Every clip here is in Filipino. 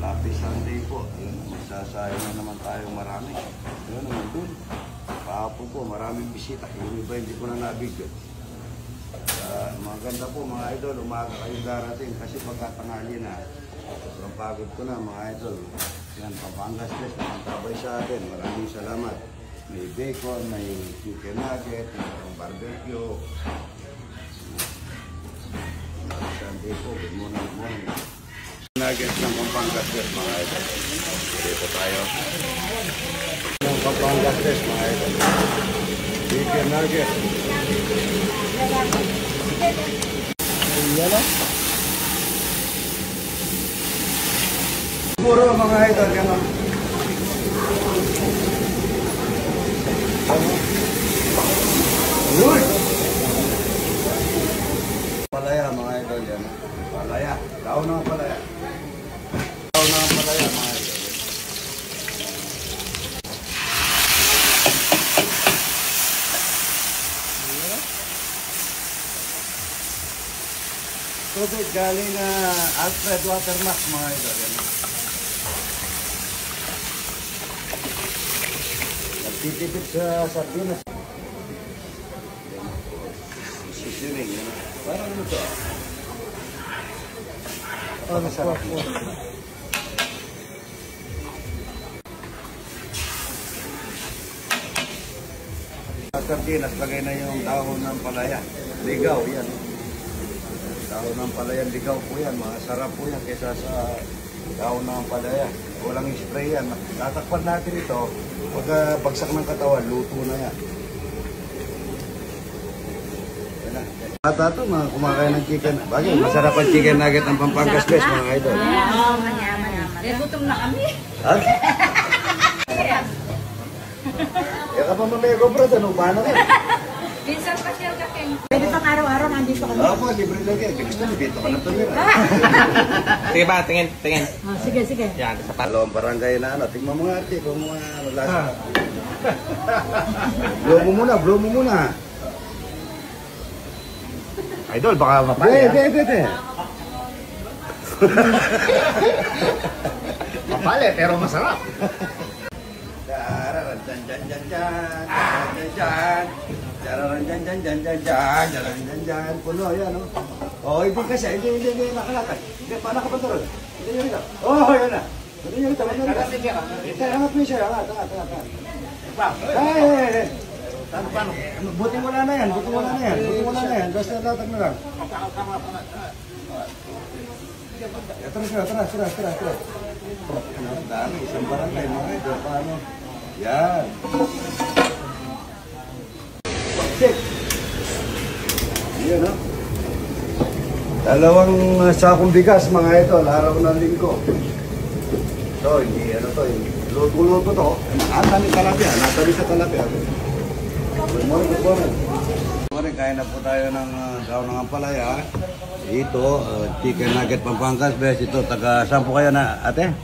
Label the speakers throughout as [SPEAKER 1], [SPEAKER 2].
[SPEAKER 1] Happy Sunday po. Yun, magsasayang na naman tayo marami. Yun naman dun. Kahapon po, maraming bisita. Yung iba hindi ko na nabigyan. Maganda po mga idol, umaga kayo darating kasi pagkatangali na. Sobrang pagod ko na mga idol. Yan, Pampangas Fest, namantabay sa atin. Maraming salamat. May bacon, may chicken nugget, may barbecue. Sunday po, good morning. Nuggets ng Pampangas Fest mga idol. Dito tayo. Ng Pampangas Fest mga idol. Chicken nugget. Yan. Puro mga idol yan. Yun! Palaya mga idol yan. Palaya. Daon ng palaya. Daon ng palaya mga idol. Tubig galing Alfred Watermax mga idol. Yan. Nagtitipid sa sardinas. Seasoning, yan. Parang ano to? Oh, masarap po. Sa sardinas, lagay na yung dahon ng palaya. Ligaw, yan. Dahon ng palaya, ligaw po yan. Masarap po yan kaysa sa dahon ng palaya. Walang spray yan. Tatakpan natin ito. Pag bagsak ng katawan, luto na yan. Ata ito, mga kumakain ng chicken. Bagay, masarap ang chicken nugget ng Pampangas Fest, mga idol.
[SPEAKER 2] Oo, manyaman. Gutom na kami.
[SPEAKER 1] Ha? Kaya ka pa mamaya gobra, ano? Paano ka?
[SPEAKER 2] Minsan pa siya kakin.
[SPEAKER 3] Pwede pang araw-araw nandito kami.
[SPEAKER 1] Oo po, libre lagi. Gusto mo, dito ka na tumira.
[SPEAKER 4] Sige ba, tingin.
[SPEAKER 3] Oh, sige.
[SPEAKER 4] Yan, sa
[SPEAKER 1] Dalawang barangay na ano. Tingnan mo nga ate, kung mga lasa. Blow mo muna.
[SPEAKER 4] Idol, baka mapali.
[SPEAKER 1] Hindi.
[SPEAKER 4] Mapali, pero masarap.
[SPEAKER 1] Puno, yan, o. Oh, hindi kasi, hindi nakalakad. Hindi, paano ka ba ito? Hindi nyo rito. Oh, yan na. Hindi nyo rito. Angat mo siya, angat. Ay. Paano? Buting wala na yan. Basta tatag na lang. Tara. Ang dami, isang barangay mga ito. Paano? Yan. Check. Yan, ha? Dalawang sakong bigas mga ito. Araw ng linggo. So, hindi luto-luto to. Ang dami talapia. Natali sa talapia. Good morning. Kain na po tayo ng daon ng ampalaya. Ito, chicken nugget Pampangas Fest. Ito, taga saan po kayo na, ate?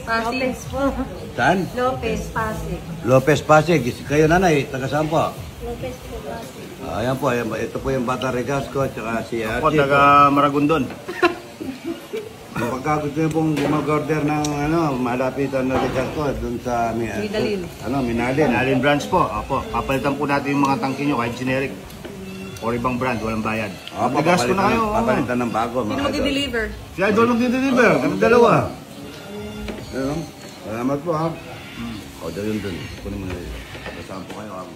[SPEAKER 2] Pasig po.
[SPEAKER 1] Saan?
[SPEAKER 2] Lopez, Pasig.
[SPEAKER 1] Kayo nanay, taga saan po?
[SPEAKER 2] Lopez po, Pasig.
[SPEAKER 1] Ayan po, ito po yung Bata Regasco, tsaka si ate.
[SPEAKER 4] Ako, taga Maragondon.
[SPEAKER 1] Yung pagkakot ko yung pong gumag-order ng malapitan na Regasco dun sa Minalin.
[SPEAKER 4] Minalin branch po. Apo, papalitan po natin yung mga tangke nyo kahit generic. O ibang brand, walang bayad.
[SPEAKER 1] Opo,
[SPEAKER 4] Regasco na kayo.
[SPEAKER 1] papalitan ng bago.
[SPEAKER 2] Sino mag-deliver?
[SPEAKER 4] Si Idol mag-deliver. Kami dalawa.
[SPEAKER 1] Ayun, salamat po ha. O, dyan dun. Kunin mo na yun. Kasama po kayo ha.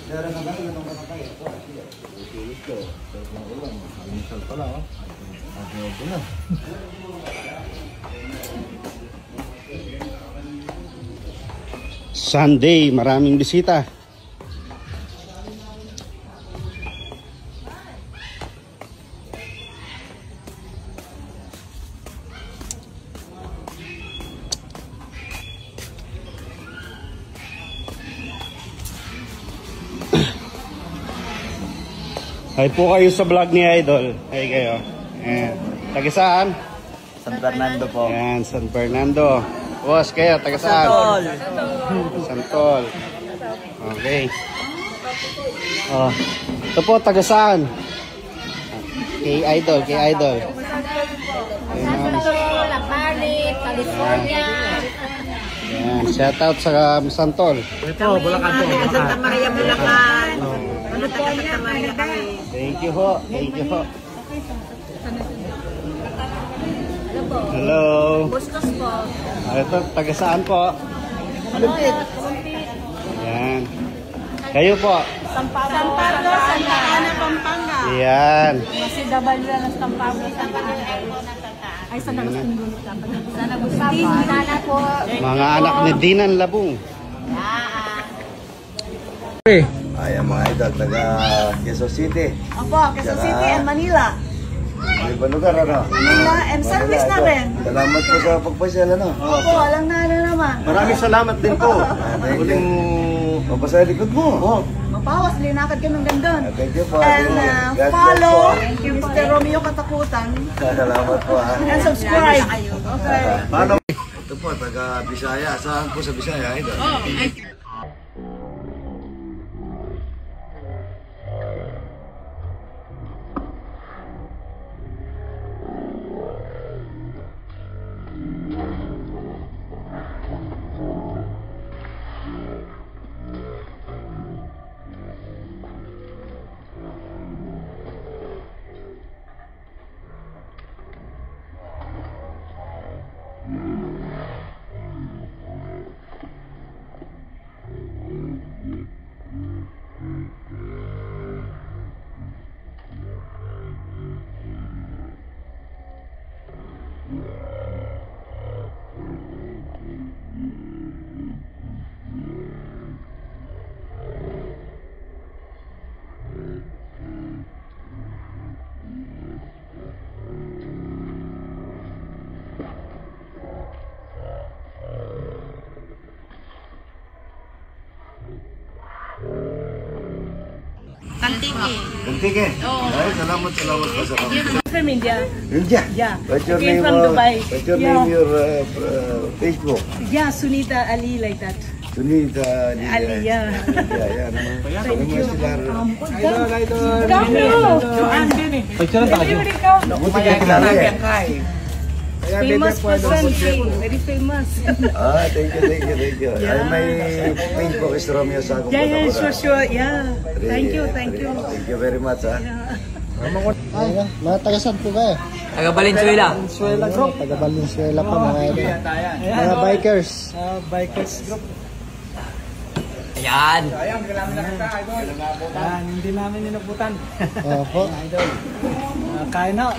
[SPEAKER 1] Kaya rin ang gano'n ng katakay. Ito, usulit ko. Pero kung ulang, alimusal pala ha. Ito na.
[SPEAKER 5] Sunday, maraming bisita. Hi po kayo sa vlog ni Idol. Hi kayo. Ayan. Taga saan?
[SPEAKER 4] San Fernando po.
[SPEAKER 5] Ayan, San Fernando. Boss, kayo, taga saan? Santol. Okay. Oh. Ito po, taga saan? Kay Idol. Ayun,
[SPEAKER 2] Santol po. Santol, Lapalit.
[SPEAKER 3] California.
[SPEAKER 5] Yan, shout out sa Santol.
[SPEAKER 4] Ito, Bulacan po.
[SPEAKER 2] Santa Maria, Bulacan. Ano taga Santa Maria kami?
[SPEAKER 5] Thank you ho. Thank you ho. Hello.
[SPEAKER 2] Bustos po.
[SPEAKER 5] Ito, taga saan po?
[SPEAKER 2] Kalumpit.
[SPEAKER 5] Yan. Kayo po.
[SPEAKER 2] San Pablo, Santa Ana, Pampanga.
[SPEAKER 5] Yan.
[SPEAKER 3] Si W ng San Pablo, Santa Ana. Ay, San Agustin. San Agustin. Sana po.
[SPEAKER 5] Mga anak ni Dinan Labung.
[SPEAKER 1] Ayan mga idol, taga Quezon City.
[SPEAKER 2] Opo, Quezon City and Manila.
[SPEAKER 1] May ba lugar ano?
[SPEAKER 2] Manila and service na rin.
[SPEAKER 1] Salamat po sa pagpasyal ano.
[SPEAKER 2] Opo, walang na naman.
[SPEAKER 4] Maraming salamat din po.
[SPEAKER 1] Uling mapasaya likod mo.
[SPEAKER 2] Mapawas, linakad ka ng gandun.
[SPEAKER 1] Thank you po.
[SPEAKER 2] And
[SPEAKER 1] God bless
[SPEAKER 2] follow
[SPEAKER 1] po.
[SPEAKER 2] Mr. Romeo Katakutan.
[SPEAKER 1] Salamat po ha.
[SPEAKER 2] And subscribe. Okay.
[SPEAKER 1] Paano? Ito po, taga Bisaya. Saan po sa Bisaya? Idol? Kuntige. Ay, salamat po sa kami.
[SPEAKER 3] From India.
[SPEAKER 1] India?
[SPEAKER 3] Yeah.
[SPEAKER 1] What's your
[SPEAKER 3] Came
[SPEAKER 1] name?
[SPEAKER 3] from Dubai.
[SPEAKER 1] What's your
[SPEAKER 3] Yeah.
[SPEAKER 1] name, your Facebook?
[SPEAKER 3] Yeah, Sunita Ali like that.
[SPEAKER 1] Sunita.
[SPEAKER 3] Ali, yeah.
[SPEAKER 1] Yeah, naman. Thank you. Buti ka kilala eh.
[SPEAKER 3] Famous person, very famous.
[SPEAKER 1] Thank you. Ay, may Facebook is Romeo Sago.
[SPEAKER 3] Yeah, sure. Yeah. Thank you.
[SPEAKER 1] Thank you very much, ha.
[SPEAKER 5] Mga taga saan po kayo?
[SPEAKER 6] Taga Valenzuela.
[SPEAKER 5] Valenzuela group. Taga Valenzuela pa mga ito. Mga bikers. Bikers group.
[SPEAKER 6] Ayan.
[SPEAKER 5] Hindi namin ninuputan. Opo. Kain na.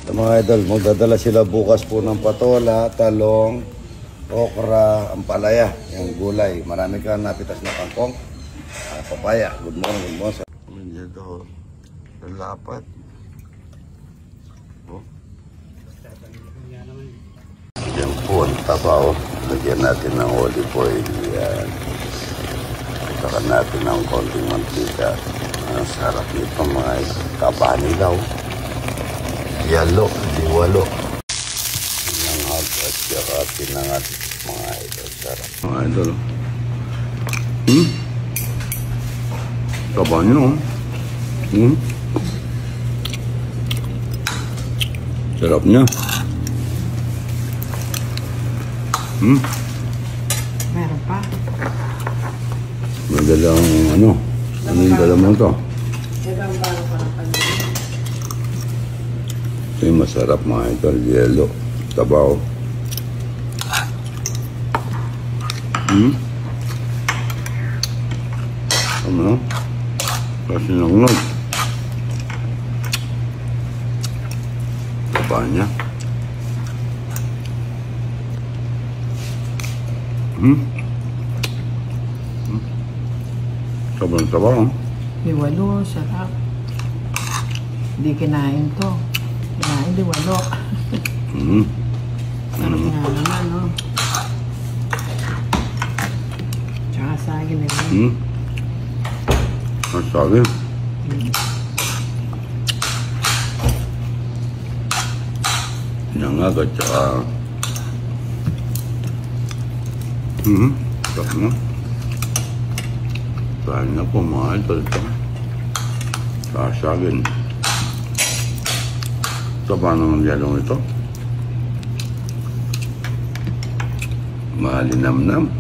[SPEAKER 1] Mga idol, magdadala sila bukas po ng patola, talong, okra, ampalaya, yung gulay. Marami ka napitas na kangkong, papaya. Good morning. Yan daw, lalapat. Yan po ang tabaw. Lagyan natin ng olive oil. Yan. Saka natin ng konting mantika. Ang sarap nito mga kabanilaw. Yalo, diwalo. Pinangat at saka pinangat mga idol. Sarap. Mga idol. Taba nyo. Sarap niya.
[SPEAKER 3] Meron pa.
[SPEAKER 1] Madalang ano yung dala mo ito? Ito yung masarap mga idol. Yelo, tabaw. Ano? Kasi nangnod. Taba niya. Sobrang tabaw.
[SPEAKER 3] May walo, sarap. Hindi kinain to. Kinain, di walo. Sarap nga naman, no? Tsaka saging na yun.
[SPEAKER 1] Ang sabi. Pinangag at saka sarap na. Kain na po mga idol ito. Sasagin.
[SPEAKER 6] Ito, paano ang yellow ito? Malinamnam.